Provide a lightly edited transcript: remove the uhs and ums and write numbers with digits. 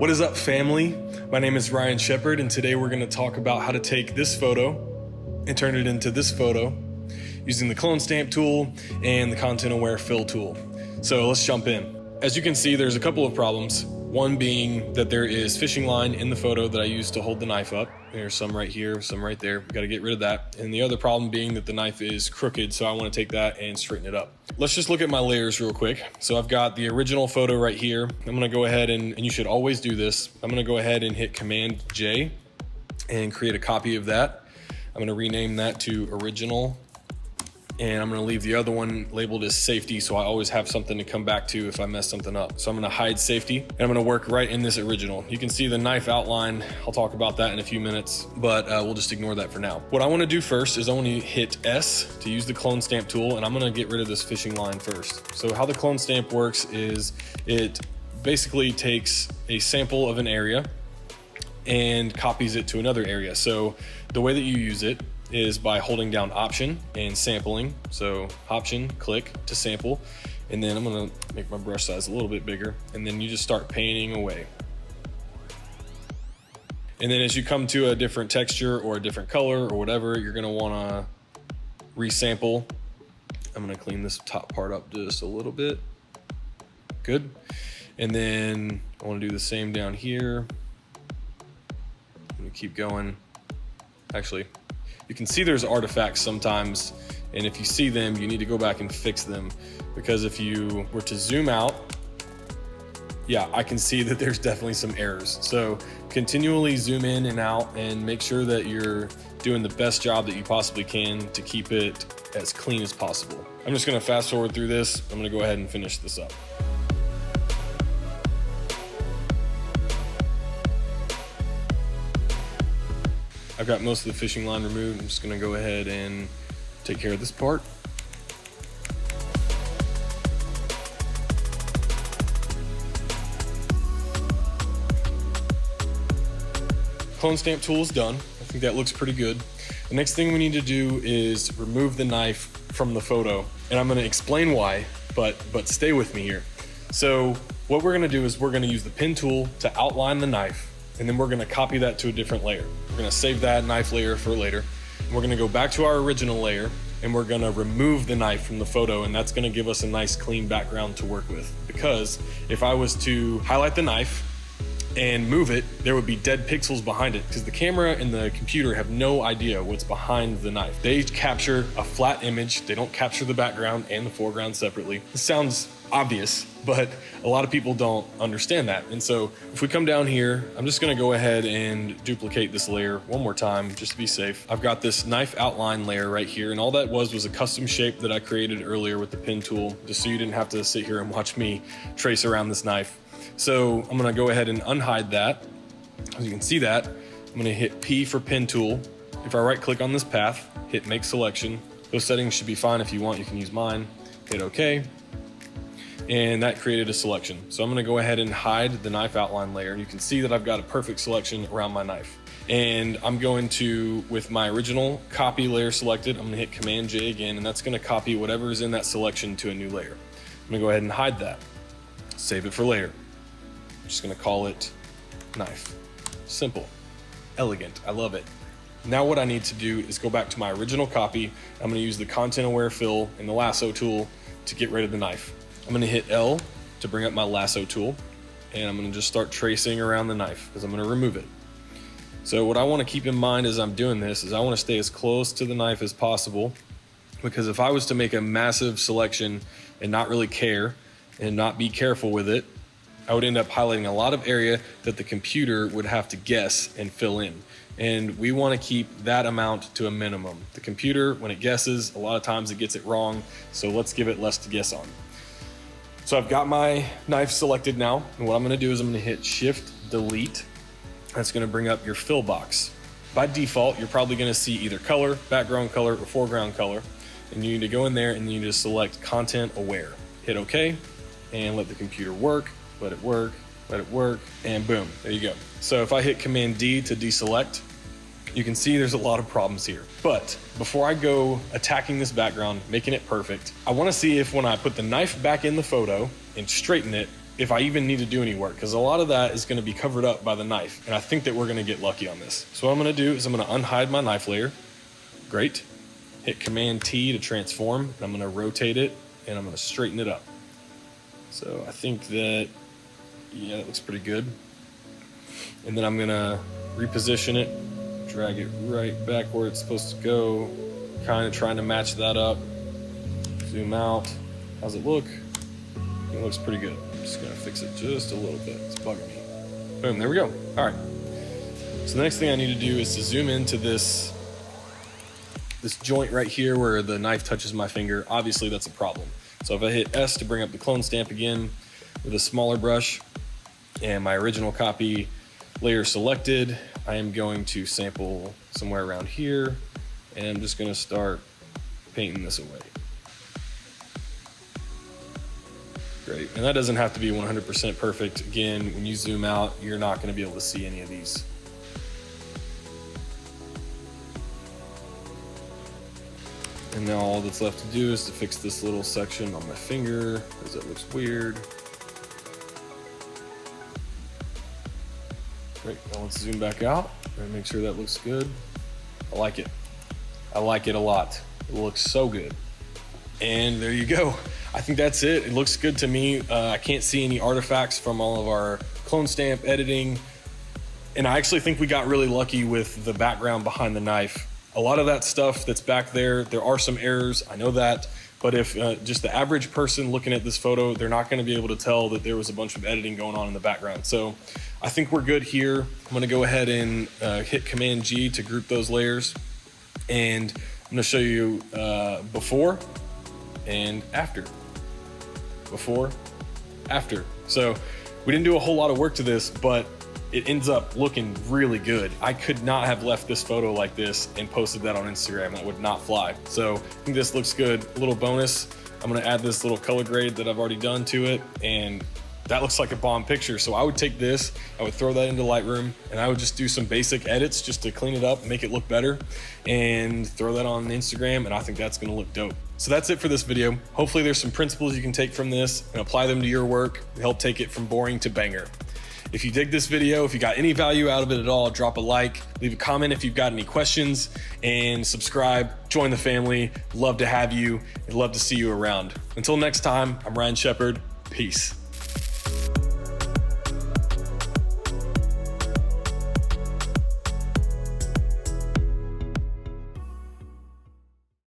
What is up, family? My name is Ryan Shepard, and today we're going to talk about how to take this photo and turn it into this photo using the clone stamp tool and the ContentAware Fill tool. So let's jump in. As you can see, there's a couple of problems. One being that there is fishing line in the photo that I used to hold the knife up. There's some right here, some right there. Got to get rid of that. And the other problem being that the knife is crooked, so I want to take that and straighten it up. Let's just look at my layers real quick. So I've got the original photo right here. I'm going to go ahead and you should always do this. I'm going to go ahead and hit Command J and create a copy of that. I'm going to rename that to original. And I'm gonna leave the other one labeled as safety, so I always have something to come back to if I mess something up. So I'm gonna hide safety, and I'm gonna work right in this original. You can see the knife outline. I'll talk about that in a few minutes, but we'll just ignore that for now. What I wanna do first is I wanna hit S to use the clone stamp tool, and I'm gonna get rid of this fishing line first. So how the clone stamp works is it basically takes a sample of an area and copies it to another area. So the way that you use it is by holding down Option and sampling. So Option, click to sample, and then I'm gonna make my brush size a little bit bigger, and then you just start painting away. And then as you come to a different texture or a different color or whatever, you're gonna wanna resample. I'm gonna clean this top part up just a little bit. Good. And then I wanna do the same down here. I'm gonna keep going. Actually, you can see there's artifacts sometimes, and if you see them, you need to go back and fix them, because if you were to zoom out, yeah, I can see that there's definitely some errors. So continually zoom in and out and make sure that you're doing the best job that you possibly can to keep it as clean as possible. I'm just gonna fast forward through this. I'm gonna go ahead and finish this up. I've got most of the fishing line removed. I'm just gonna go ahead and take care of this part. Clone stamp tool is done. I think that looks pretty good. The next thing we need to do is remove the knife from the photo. And I'm gonna explain why, but stay with me here. So what we're gonna do is we're gonna use the pen tool to outline the knife, and then we're gonna copy that to a different layer. We're gonna save that knife layer for later. And we're gonna go back to our original layer, and we're gonna remove the knife from the photo, and that's gonna give us a nice clean background to work with. Because if I was to highlight the knife and move it, there would be dead pixels behind it, because the camera and the computer have no idea what's behind the knife. They capture a flat image. They don't capture the background and the foreground separately. This sounds obvious, but a lot of people don't understand that. And so if we come down here, I'm just gonna go ahead and duplicate this layer one more time just to be safe. I've got this knife outline layer right here, and all that was a custom shape that I created earlier with the pen tool, just so you didn't have to sit here and watch me trace around this knife. So I'm gonna go ahead and unhide that. As you can see that, I'm gonna hit P for pen tool. If I right click on this path, hit make selection. Those settings should be fine. If you want, you can use mine. Hit OK. And that created a selection. So I'm gonna go ahead and hide the knife outline layer. You can see that I've got a perfect selection around my knife. And I'm going to, with my original copy layer selected, I'm gonna hit Command J again, and that's gonna copy whatever is in that selection to a new layer. I'm gonna go ahead and hide that. Save it for later. I'm just gonna call it knife. Simple, elegant, I love it. Now what I need to do is go back to my original copy. I'm gonna use the ContentAware Fill and the lasso tool to get rid of the knife. I'm gonna hit L to bring up my lasso tool, and I'm gonna just start tracing around the knife because I'm gonna remove it. So what I wanna keep in mind as I'm doing this is I wanna stay as close to the knife as possible, because if I was to make a massive selection and not really care and not be careful with it, I would end up highlighting a lot of area that the computer would have to guess and fill in. And we wanna keep that amount to a minimum. The computer, when it guesses, a lot of times it gets it wrong, so let's give it less to guess on. So I've got my knife selected now, and what I'm gonna do is I'm gonna hit Shift Delete. That's gonna bring up your fill box. By default, you're probably gonna see either color, background color, or foreground color. And you need to go in there and you need to select Content Aware. Hit OK, and let the computer work, let it work, and boom, there you go. So if I hit Command D to deselect, you can see there's a lot of problems here. But before I go attacking this background, making it perfect, I wanna see if when I put the knife back in the photo and straighten it, if I even need to do any work, because a lot of that is gonna be covered up by the knife. And I think that we're gonna get lucky on this. So what I'm gonna do is I'm gonna unhide my knife layer. Great. Hit Command T to transform, and I'm gonna rotate it, and I'm gonna straighten it up. So I think that, yeah, that looks pretty good. And then I'm gonna reposition it, drag it right back where it's supposed to go, kind of trying to match that up. Zoom out. How's it look? It looks pretty good. I'm just gonna fix it just a little bit. It's bugging me. Boom, there we go. All right. So the next thing I need to do is to zoom into this joint right here where the knife touches my finger. Obviously that's a problem. So if I hit S to bring up the clone stamp again with a smaller brush and my original copy layer selected, I am going to sample somewhere around here, and I'm just gonna start painting this away. Great, and that doesn't have to be 100% perfect. Again, when you zoom out, you're not gonna be able to see any of these. And now all that's left to do is to fix this little section on my finger, because it looks weird. Great, now let's zoom back out and make sure that looks good. I like it. I like it a lot. It looks so good. And there you go. I think that's it. It looks good to me. I can't see any artifacts from all of our clone stamp editing. And I actually think we got really lucky with the background behind the knife. A lot of that stuff that's back there are some errors, I know that, but if just the average person looking at this photo, they're not gonna be able to tell that there was a bunch of editing going on in the background. So I think we're good here. I'm gonna go ahead and hit Command G to group those layers. And I'm gonna show you before and after. Before, after. So we didn't do a whole lot of work to this, but it ends up looking really good. I could not have left this photo like this and posted that on Instagram. That would not fly. So I think this looks good. A little bonus, I'm gonna add this little color grade that I've already done to it, and that looks like a bomb picture. So I would take this, I would throw that into Lightroom, and I would just do some basic edits just to clean it up, make it look better, and throw that on Instagram, and I think that's gonna look dope. So that's it for this video. Hopefully there's some principles you can take from this and apply them to your work and help take it from boring to banger. If you dig this video, if you got any value out of it at all, drop a like, leave a comment if you've got any questions, and subscribe, join the family. Love to have you and love to see you around. Until next time, I'm Ryan Shepard. Peace.